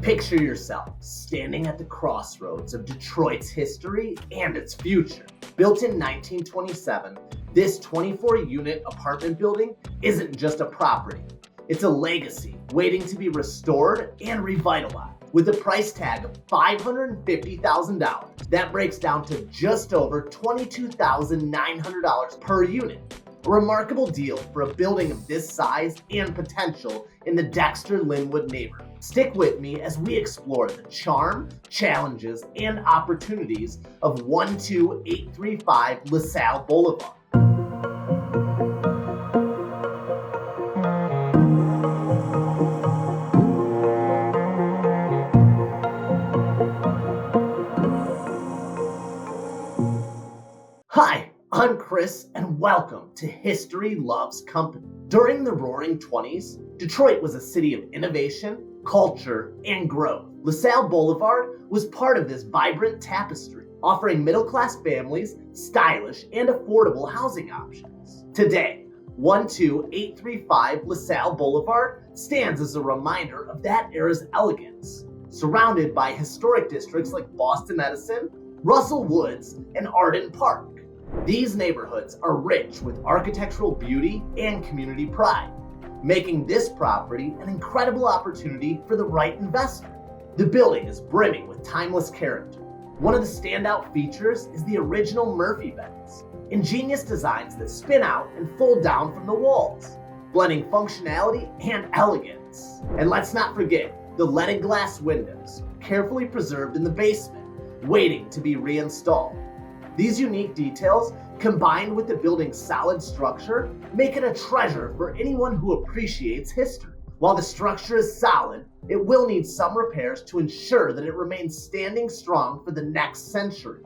Picture yourself standing at the crossroads of Detroit's history and its future. Built in 1927, this 24-unit apartment building isn't just a property. It's a legacy waiting to be restored and revitalized. With a price tag of $550,000, that breaks down to just over $22,900 per unit. A remarkable deal for a building of this size and potential in the Dexter-Linwood neighborhood. Stick with me as we explore the charm, challenges, and opportunities of 12835 LaSalle Boulevard. Hi, I'm Chris, and welcome to History Loves Company. During the Roaring 20s, Detroit was a city of innovation, culture, and growth. LaSalle Boulevard was part of this vibrant tapestry, offering middle-class families stylish and affordable housing options. Today, 12835 LaSalle Boulevard stands as a reminder of that era's elegance, surrounded by historic districts like Boston-Edison, Russell Woods, and Arden Park. These neighborhoods are rich with architectural beauty and community pride, making this property an incredible opportunity for the right investor. The building is brimming with timeless character. One of the standout features is the original Murphy beds, ingenious designs that spin out and fold down from the walls, blending functionality and elegance. And let's not forget the leaded glass windows, carefully preserved in the basement, waiting to be reinstalled. These unique details, combined with the building's solid structure, make it a treasure for anyone who appreciates history. While the structure is solid, it will need some repairs to ensure that it remains standing strong for the next century.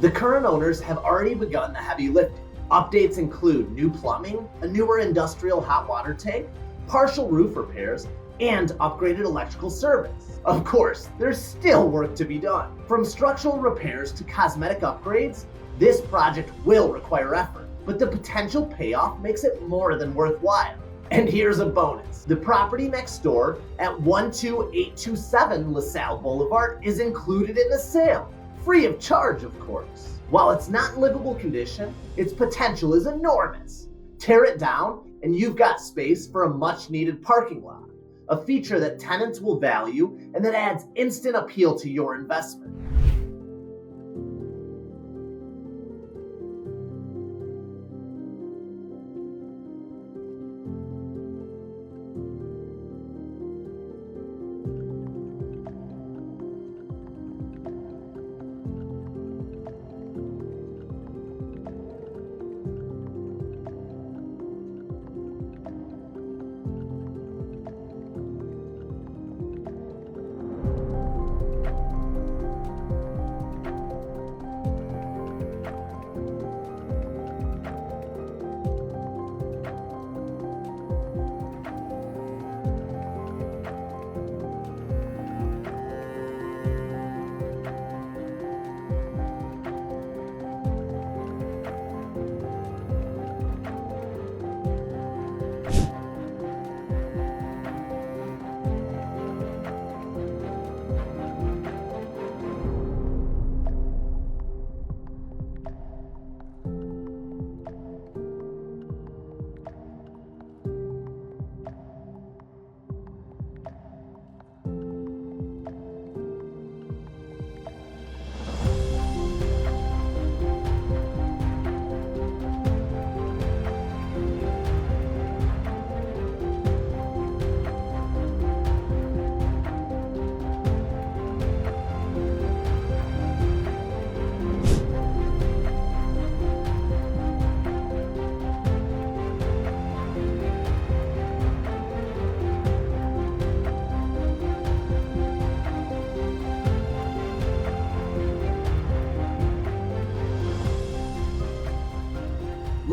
The current owners have already begun the heavy lifting. Updates include new plumbing, a newer industrial hot water tank, partial roof repairs, and upgraded electrical service. Of course, there's still work to be done. From structural repairs to cosmetic upgrades, this project will require effort, but the potential payoff makes it more than worthwhile. And here's a bonus. The property next door at 12827 LaSalle Boulevard is included in the sale. Free of charge, of course. While it's not in livable condition, its potential is enormous. Tear it down, and you've got space for a much-needed parking lot, a feature that tenants will value and that adds instant appeal to your investment.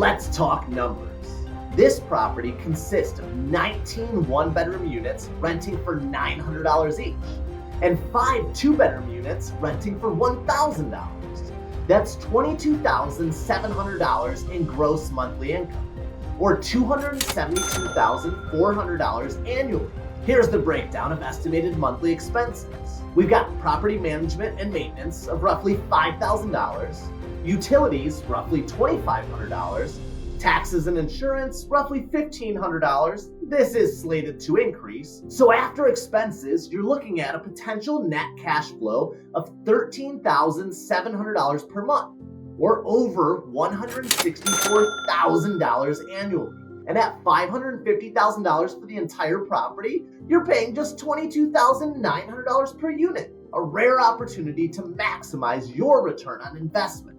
Let's talk numbers. This property consists of 19 one-bedroom units renting for $900 each, and 5 two-bedroom units renting for $1,000. That's $22,700 in gross monthly income, or $272,400 annually. Here's the breakdown of estimated monthly expenses. We've got property management and maintenance of roughly $5,000, utilities roughly $2,500, taxes and insurance roughly $1,500. This is slated to increase. So after expenses, you're looking at a potential net cash flow of $13,700 per month, or over $164,000 annually. And at $550,000 for the entire property, you're paying just $22,900 per unit. A rare opportunity to maximize your return on investment.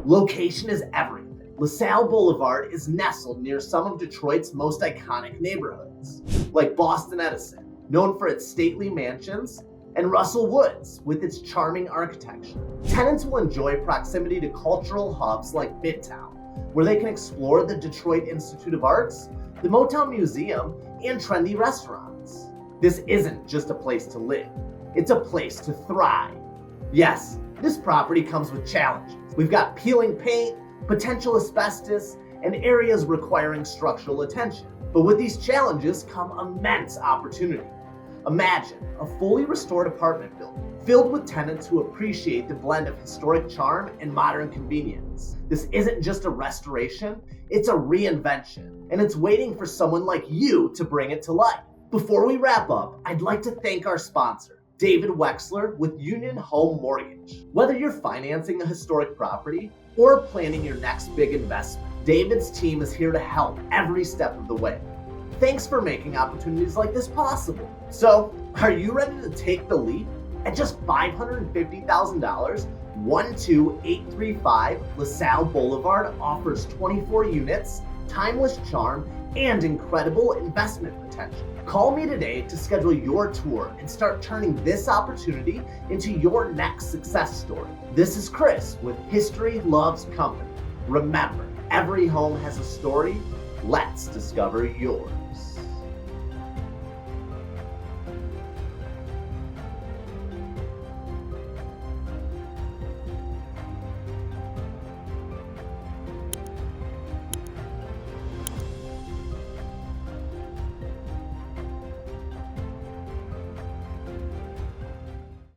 Location is everything. LaSalle Boulevard is nestled near some of Detroit's most iconic neighborhoods, like Boston-Edison, known for its stately mansions, and Russell Woods, with its charming architecture. Tenants will enjoy proximity to cultural hubs like Midtown, where they can explore the Detroit Institute of Arts, the Motown Museum, and trendy restaurants. This isn't just a place to live, it's a place to thrive. Yes, this property comes with challenges. We've got peeling paint, potential asbestos, and areas requiring structural attention. But with these challenges come immense opportunity. Imagine a fully restored apartment building filled with tenants who appreciate the blend of historic charm and modern convenience. This isn't just a restoration, it's a reinvention, and it's waiting for someone like you to bring it to life. Before we wrap up, I'd like to thank our sponsor, David Wexler with Union Home Mortgage. Whether you're financing a historic property or planning your next big investment, David's team is here to help every step of the way. Thanks for making opportunities like this possible. So, are you ready to take the leap? At just $550,000, 12835 LaSalle Boulevard offers 24 units, timeless charm, and incredible investment potential. Call me today to schedule your tour and start turning this opportunity into your next success story. This is Chris with History Loves Company. Remember, every home has a story. Let's discover yours.